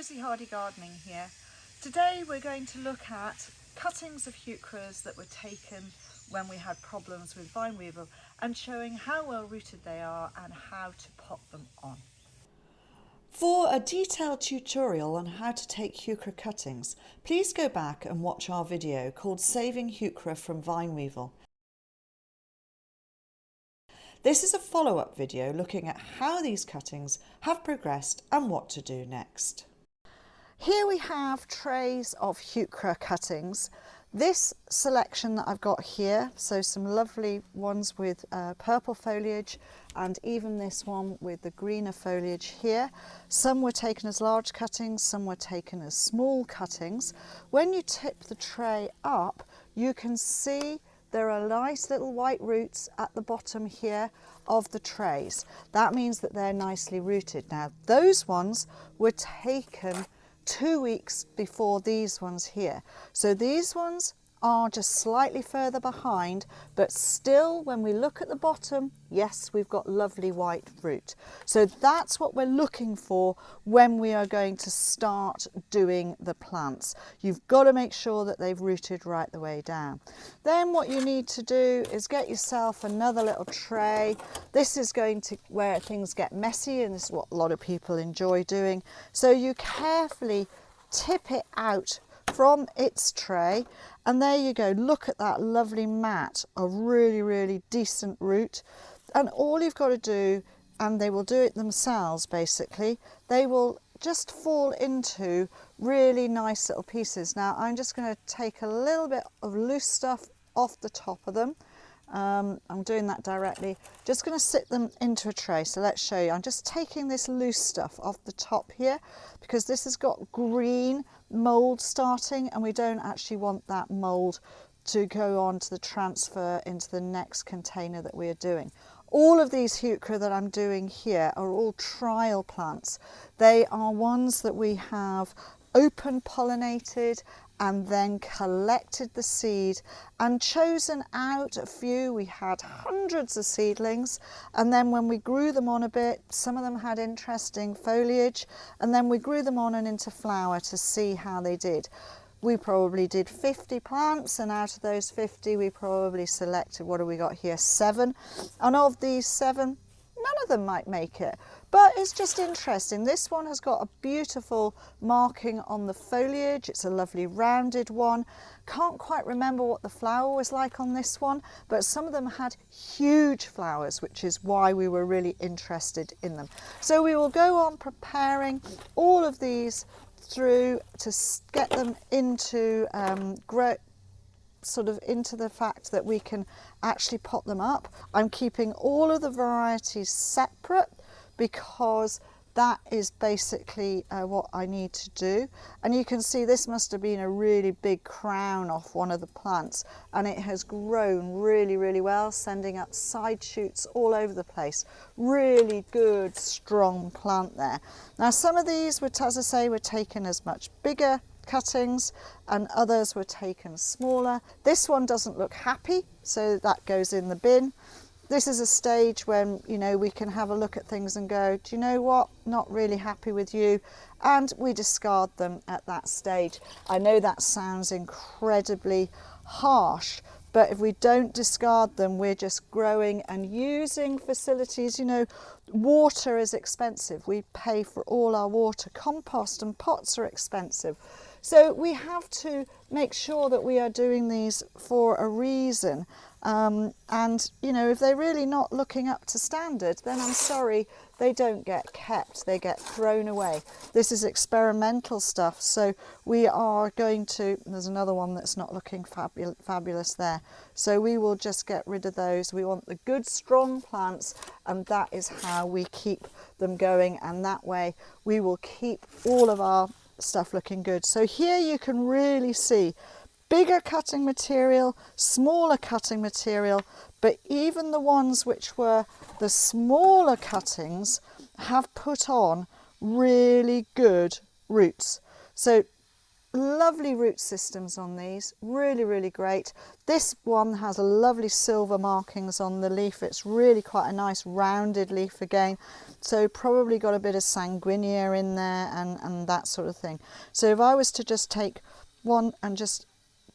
Rosy Hardy Gardening here. Today we're going to look at cuttings of heucheras that were taken when we had problems with vine weevil and showing how well rooted they are and how to pot them on. For a detailed tutorial on how to take heuchera cuttings, please go back and watch our video called Saving Heuchera From Vine Weevil. This is a follow-up video looking at how these cuttings have progressed and what to do next. Here we have trays of heuchera cuttings. This selection that I've got here, so some lovely ones with purple foliage and even this one with the greener foliage here. Some were taken as large cuttings, some were taken as small cuttings. When you tip the tray up, you can see there are nice little white roots at the bottom here of the trays. That means that they're nicely rooted. Now, those ones were taken 2 weeks before these ones here. So these ones are just slightly further behind, but still when we look at the bottom, yes, we've got lovely white root. So that's what we're looking for when we are going to start doing the plants. You've got to make sure that they've rooted right the way down. Then what you need to do is get yourself another little tray. This is going to where things get messy, and this is what a lot of people enjoy doing. So you carefully tip it out from its tray, and there you go. Look at that lovely mat of really decent root. And all you've got to do, and they will do it themselves basically, they will just fall into really nice little pieces. Now I'm just going to take a little bit of loose stuff off the top of them. I'm doing that directly. Just going to sit them into a tray. So let's show you. I'm just taking this loose stuff off the top here because this has got green mould starting, and we don't actually want that mould to go on to the transfer into the next container that we are doing. All of these heuchera that I'm doing here are all trial plants. They are ones that we have open pollinated and then collected the seed and chosen out a few. We had hundreds of seedlings, and then when we grew them on a bit, some of them had interesting foliage, and then we grew them on and into flower to see how they did. We probably did 50 plants, and out of those 50 we probably selected, what do we got here, 7, and of these 7 none of them might make it, but it's just interesting. This one has got a beautiful marking on the foliage. It's a lovely rounded one. Can't quite remember what the flower was like on this one, but some of them had huge flowers, which is why we were really interested in them. So we will go on preparing all of these through to get them into into the fact that we can actually pot them up. I'm keeping all of the varieties separate because that is basically what I need to do. And you can see this must have been a really big crown off one of the plants, and it has grown really well, sending up side shoots all over the place. Really good strong plant there. Now some of these were, as I say, were taken as much bigger cuttings, and others were taken smaller. This one doesn't look happy, so that goes in the bin. This is a stage when, you know, we can have a look at things and go, do you know what, not really happy with you, and we discard them at that stage. I know that sounds incredibly harsh, but if we don't discard them, we're just growing and using facilities. You know, water is expensive. We pay for all our water. Compost and pots are expensive. So we have to make sure that we are doing these for a reason. And, you know, if they're really not looking up to standard, then I'm sorry, they don't get kept, they get thrown away. This is experimental stuff, so we are going to, there's another one that's not looking fabulous there. So we will just get rid of those. We want the good, strong plants, and that is how we keep them going, and that way we will keep all of our stuff looking good. So here you can really see bigger cutting material, smaller cutting material, but even the ones which were the smaller cuttings have put on really good roots. So Lovely root systems on these, really, really great. This one has a lovely silver markings on the leaf. It's really quite a nice rounded leaf again. So probably got a bit of sanguinea in there and that sort of thing. So if I was to just take one and just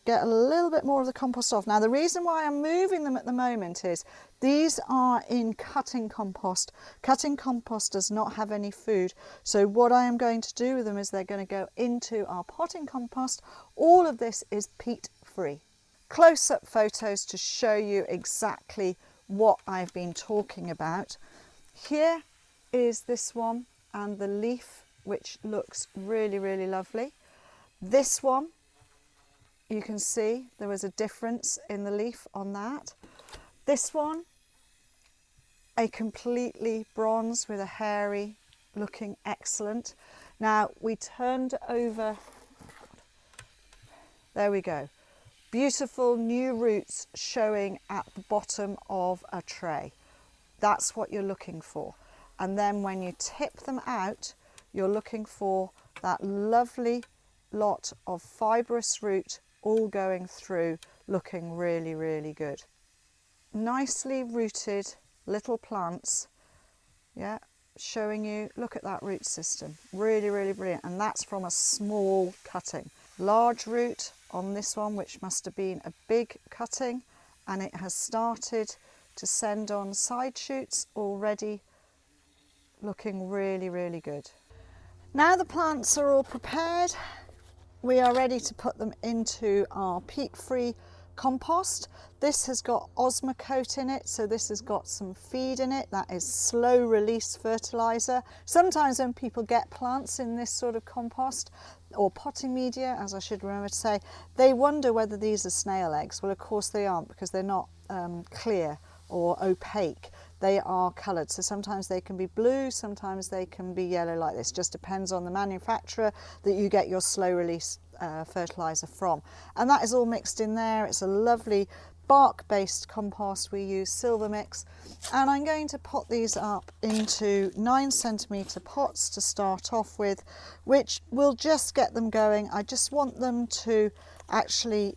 get a little bit more of the compost off. Now the reason why I'm moving them at the moment is these are in cutting compost. Cutting compost does not have any food. So what I am going to do with them is they're going to go into our potting compost. All of this is peat free. Close-up photos to show you exactly what I've been talking about. Here is this one and the leaf, which looks really, really lovely. This one, you can see there was a difference in the leaf on that. This one, a completely bronze with a hairy, looking excellent. Now we turned over, there we go. Beautiful new roots showing at the bottom of a tray. That's what you're looking for. And then when you tip them out, you're looking for that lovely lot of fibrous root all going through, looking really, really good. Nicely rooted little plants, yeah, showing you, look at that root system, really, really brilliant. And that's from a small cutting. Large root on this one, which must have been a big cutting, and it has started to send on side shoots already, looking really, really good. Now the plants are all prepared, we are ready to put them into our peat-free compost. This has got Osmocote in it, so this has got some feed in it. That is slow release fertilizer. Sometimes when people get plants in this sort of compost or potting media, as I should remember to say, they wonder whether these are snail eggs. Well, of course they aren't, because they're not clear or opaque. They are coloured, so sometimes they can be blue, sometimes they can be yellow like this. Just depends on the manufacturer that you get your slow release fertiliser from. And that is all mixed in there. It's a lovely bark based compost. We use silver mix, and I'm going to pot these up into 9cm pots to start off with, which will just get them going. I just want them to actually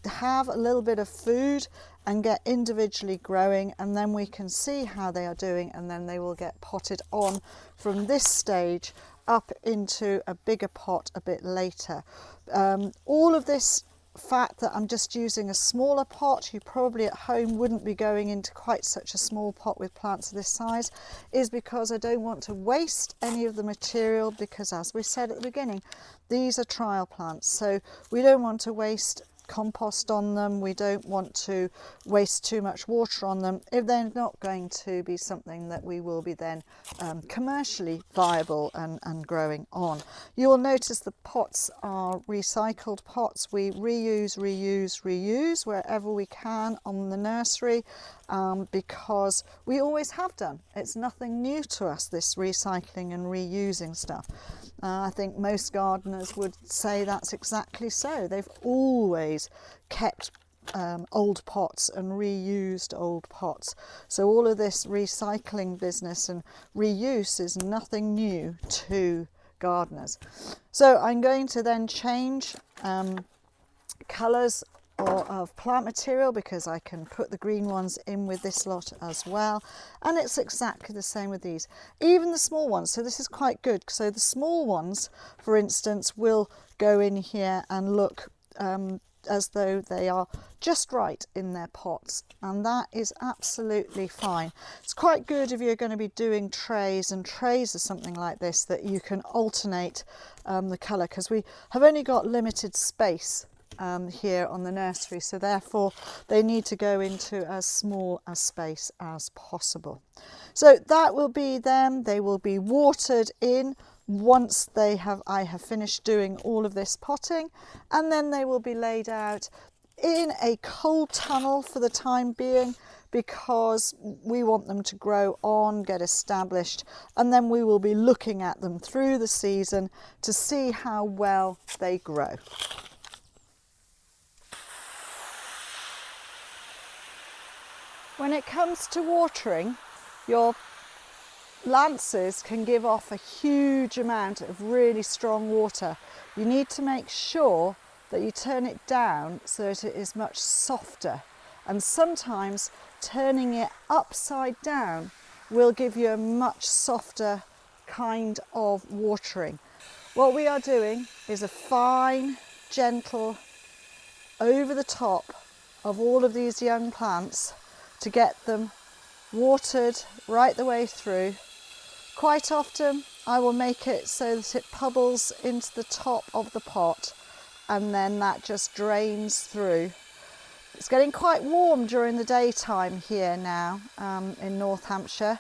have a little bit of food and get individually growing, and then we can see how they are doing, and then they will get potted on from this stage up into a bigger pot a bit later. All of this fact that I'm just using a smaller pot, you probably at home wouldn't be going into quite such a small pot with plants of this size, is because I don't want to waste any of the material, because as we said at the beginning, these are trial plants, so we don't want to waste compost on them, we don't want to waste too much water on them if they're not going to be something that we will be then commercially viable and growing on. You will notice the pots are recycled pots. We reuse wherever we can on the nursery, because we always have done. It's nothing new to us, this recycling and reusing stuff. I think most gardeners would say that's exactly so. They've always kept old pots and reused old pots. So all of this recycling business and reuse is nothing new to gardeners. So I'm going to then change colours of plant material, because I can put the green ones in with this lot as well, and it's exactly the same with these, even the small ones. So this is quite good. So the small ones, for instance, will go in here and look as though they are just right in their pots, and that is absolutely fine. It's quite good if you're going to be doing trays, and trays are something like this that you can alternate the colour, because we have only got limited space here on the nursery, so therefore they need to go into as small a space as possible. So that will be them. They will be watered in once I have finished doing all of this potting, and then they will be laid out in a cold tunnel for the time being, because we want them to grow on, get established, and then we will be looking at them through the season to see how well they grow. When it comes to watering, your lances can give off a huge amount of really strong water. You need to make sure that you turn it down so that it is much softer, and sometimes turning it upside down will give you a much softer kind of watering. What we are doing is a fine, gentle over the top of all of these young plants to get them watered right the way through. Quite often I will make it so that it puddles into the top of the pot, and then that just drains through. It's getting quite warm during the daytime here now in North Hampshire,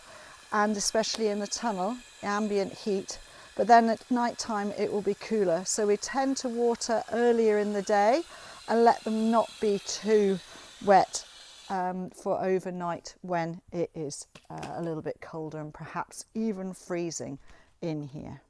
and especially in the tunnel, ambient heat, but then at night time it will be cooler. So we tend to water earlier in the day and let them not be too wet for overnight when it is a little bit colder and perhaps even freezing in here.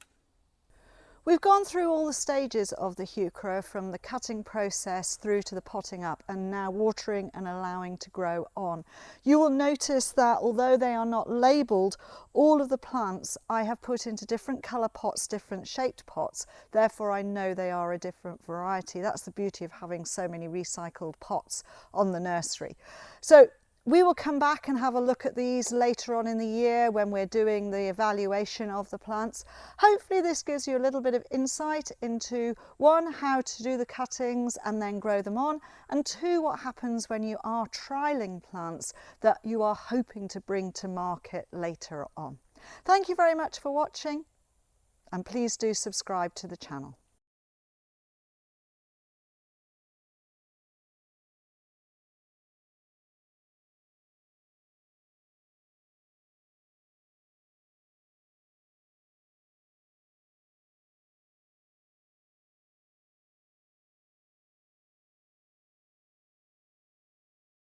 We've gone through all the stages of the heuchera, from the cutting process through to the potting up, and now watering and allowing to grow on. You will notice that although they are not labelled, all of the plants I have put into different colour pots, different shaped pots, therefore I know they are a different variety. That's the beauty of having so many recycled pots on the nursery. So we will come back and have a look at these later on in the year when we're doing the evaluation of the plants. Hopefully this gives you a little bit of insight into, one, how to do the cuttings and then grow them on, and two, what happens when you are trialling plants that you are hoping to bring to market later on. Thank you very much for watching, and please do subscribe to the channel.